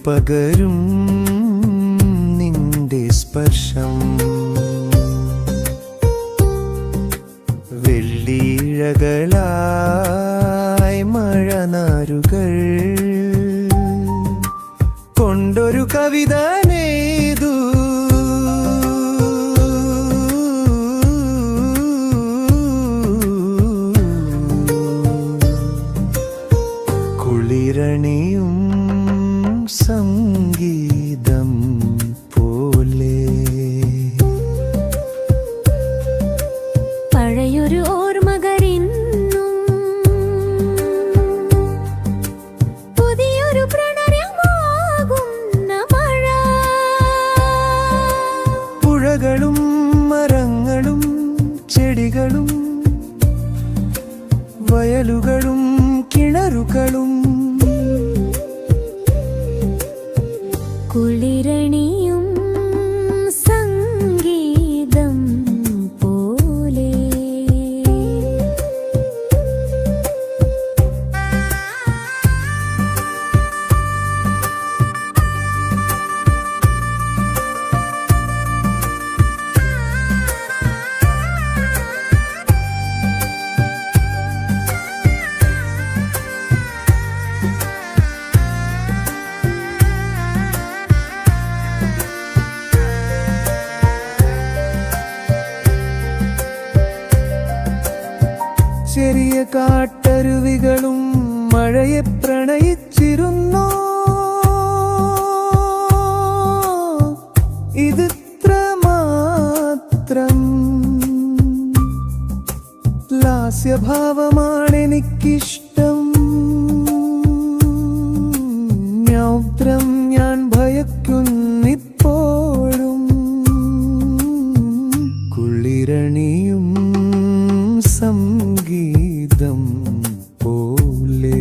പകരും നിന്റെ സ്പർശം വെള്ളിഴകളായി മഴനാരുകൾ കൊണ്ടൊരു കവിത നെയ്തു കുളിരണിയും സംഗീതം പോലെ പഴയൊരു ഓർമ്മകരിന്നും പുതിയൊരു പ്രണയമാകുന്ന മഴ പുഴകളും മരങ്ങളും ചെടികളും വയലുകളും കിണറുകളും കുളിരണിയും സംഗീതം പോലെ ചെറിയ കാട്ടരുവികളും മഴയെ പ്രണയിച്ചിരുന്നോ ഇതിത്ര മാത്രം ലാസ്യഭാവമാണെനിക്കിഷ്ടം രൗദ്രം ഞാൻ ഭയക്കുന്നിപ്പോഴും കുളിരണിയും സംഗീതം പോലെ